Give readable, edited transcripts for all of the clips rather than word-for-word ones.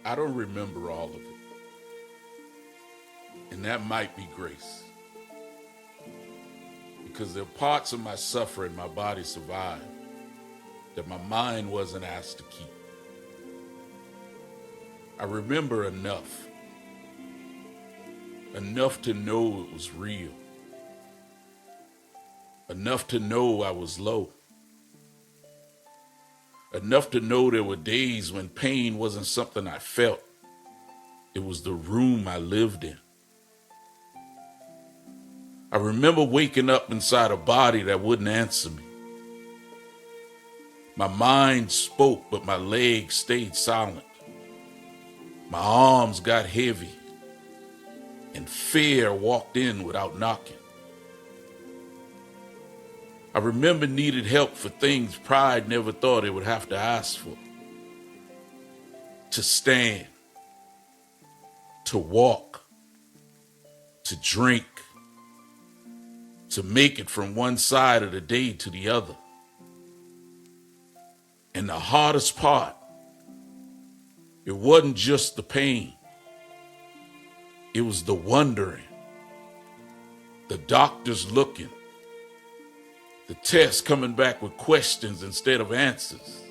I don't remember all of it. And that might be grace. Because there are parts of my suffering my body survived that my mind wasn't asked to keep. I remember enough. Enough to know it was real. Enough to know I was low. Enough to know there were days when pain wasn't something I felt. It was the room I lived in. I remember waking up inside a body that wouldn't answer me. My mind spoke, but my legs stayed silent. My arms got heavy, and fear walked in without knocking. I remember needed help for things pride never thought it would have to ask for. To stand, to walk, to drink, to make it from one side of the day to the other. And the hardest part, it wasn't just the pain. It was the wondering, the doctors looking, the tests coming back with questions instead of answers.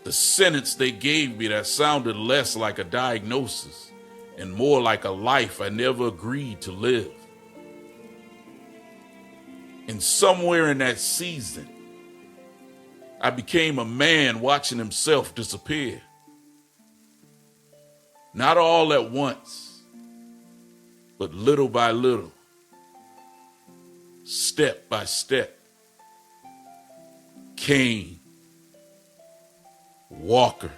The sentence they gave me that sounded less like a diagnosis and more like a life I never agreed to live. And somewhere in that season, I became a man watching himself disappear. Not all at once, but little by little, step by step. Cane, walker,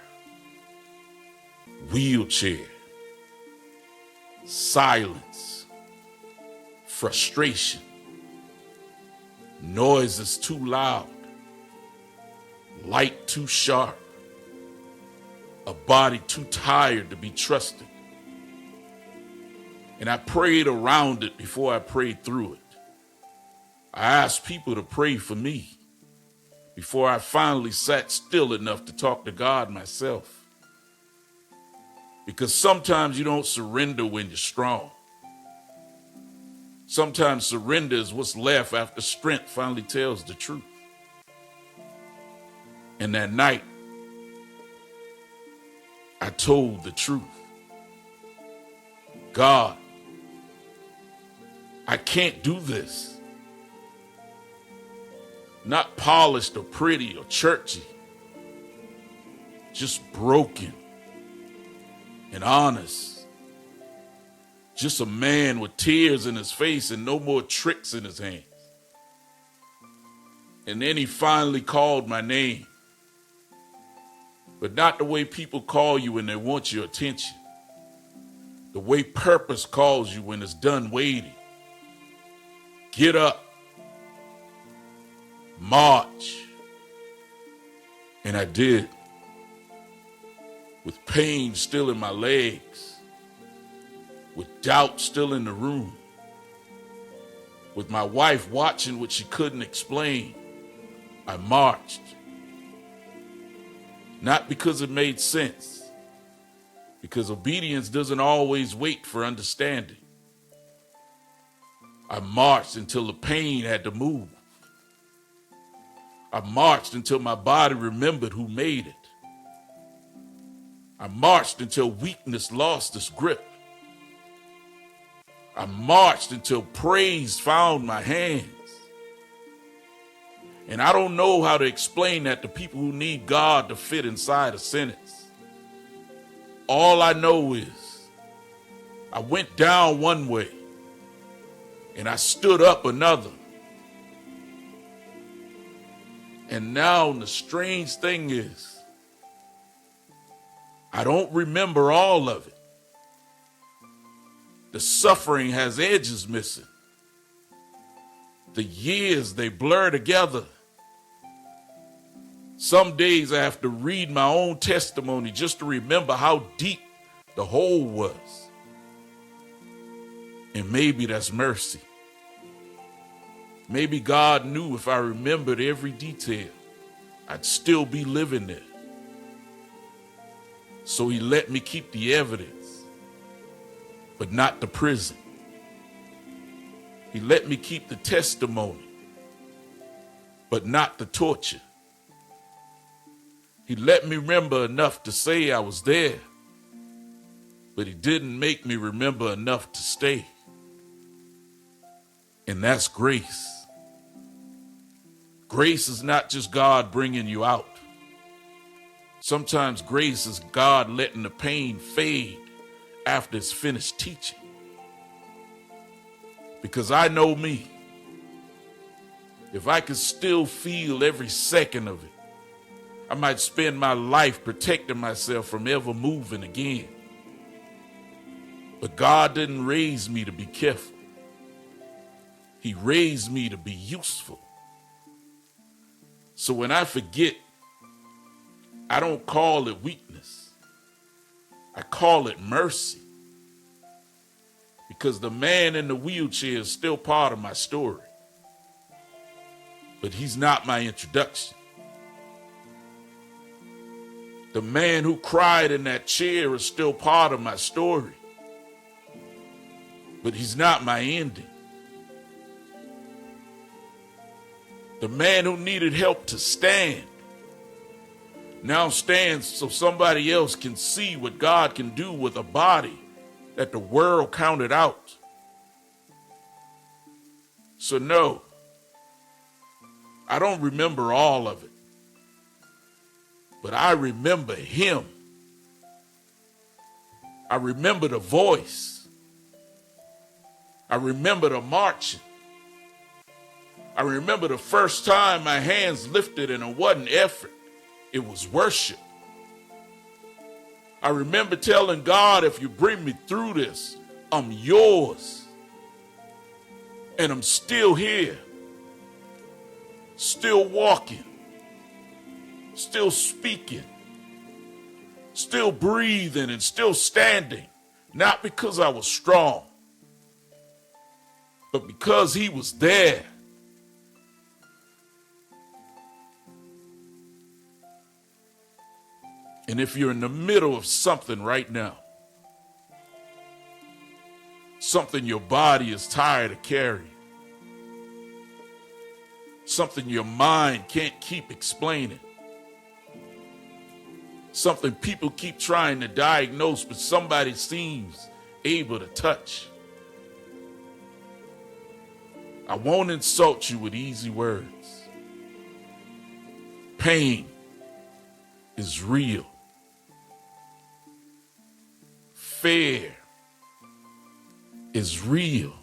wheelchair, silence, frustration, noises too loud, light too sharp, a body too tired to be trusted. And I prayed around it before I prayed through it. I asked people to pray for me before I finally sat still enough to talk to God myself. Because sometimes you don't surrender when you're strong. Sometimes surrender is what's left after strength finally tells the truth. And that night, I told the truth. God, I can't do this. Not polished or pretty or churchy. Just broken and honest. Just a man with tears in his face and no more tricks in his hands. And then he finally called my name. But not the way people call you when they want your attention. The way purpose calls you when it's done waiting. Get up. March. And I did. With pain still in my legs. With doubt still in the room. With my wife watching what she couldn't explain. I marched. Not because it made sense. Because obedience doesn't always wait for understanding. I marched until the pain had to move. I marched until my body remembered who made it. I marched until weakness lost its grip. I marched until praise found my hands. And I don't know how to explain that to people who need God to fit inside a sentence. All I know is I went down one way and I stood up another. And now the strange thing is, I don't remember all of it. The suffering has edges missing. The years, they blur together. Some days I have to read my own testimony just to remember how deep the hole was. And maybe that's mercy. Maybe God knew if I remembered every detail, I'd still be living there. So he let me keep the evidence, but not the prison. He let me keep the testimony, but not the torture. He let me remember enough to say I was there, but he didn't make me remember enough to stay. And that's grace. Grace is not just God bringing you out. Sometimes grace is God letting the pain fade after it's finished teaching. Because I know me. If I could still feel every second of it, I might spend my life protecting myself from ever moving again. But God didn't raise me to be careful. He raised me to be useful. So when I forget, I don't call it weakness. I call it mercy. Because the man in the wheelchair is still part of my story. But he's not my introduction. The man who cried in that chair is still part of my story. But he's not my ending. The man who needed help to stand now stands so somebody else can see what God can do with a body that the world counted out. So no, I don't remember all of it, but I remember him. I remember the voice. I remember the marching. I remember the first time my hands lifted and it wasn't effort. It was worship. I remember telling God, if you bring me through this, I'm yours. And I'm still here, still walking, still speaking, still breathing, and still standing. Not because I was strong, but because he was there. And if you're in the middle of something right now, something your body is tired of carrying, something your mind can't keep explaining, something people keep trying to diagnose, but somebody seems able to touch, I won't insult you with easy words. Pain is real. Fear is real.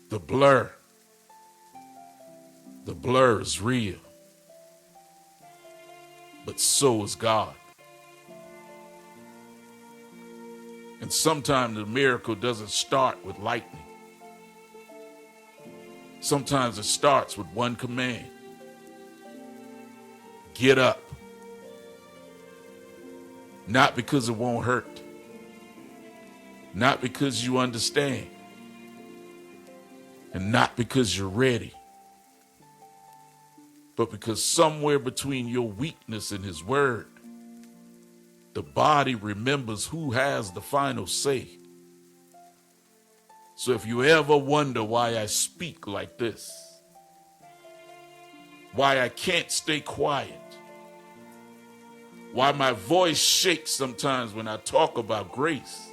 The blur is real. But so is God. And sometimes the miracle doesn't start with lightning. Sometimes it starts with one command. Get up. Not because it won't hurt. Not because you understand. And not because you're ready. But because somewhere between your weakness and his word, the body remembers who has the final say. So if you ever wonder why I speak like this, why I can't stay quiet, why my voice shakes sometimes when I talk about grace,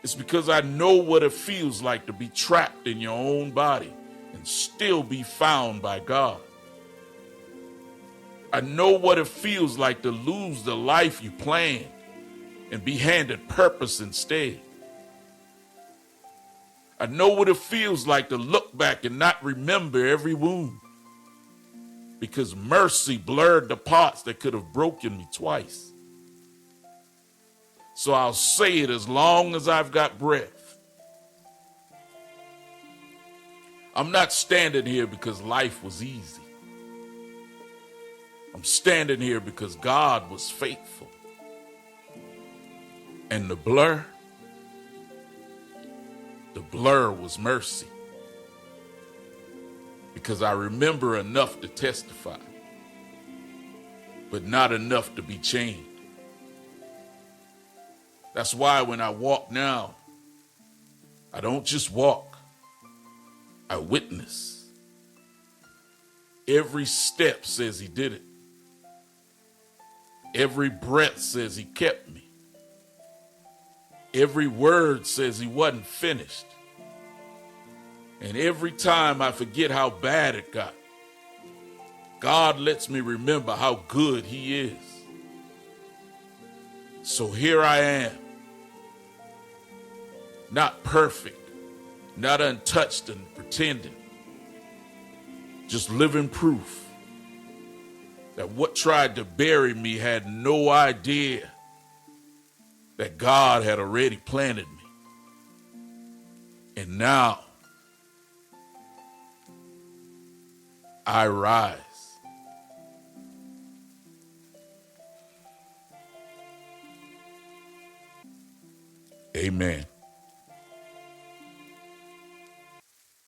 it's because I know what it feels like to be trapped in your own body and still be found by God. I know what it feels like to lose the life you planned and be handed purpose instead. I know what it feels like to look back and not remember every wound, because mercy blurred the parts that could have broken me twice. So I'll say it as long as I've got breath. I'm not standing here because life was easy. I'm standing here because God was faithful. And the blur was mercy. Because I remember enough to testify. but not enough to be chained. That's why when I walk now, I don't just walk, I witness. Every step says he did it. Every breath says he kept me. Every word says he wasn't finished. And every time I forget how bad it got, God lets me remember how good he is. So here I am, not perfect, not untouched and pretending, just living proof that what tried to bury me had no idea that God had already planted me. And now I rise. Amen.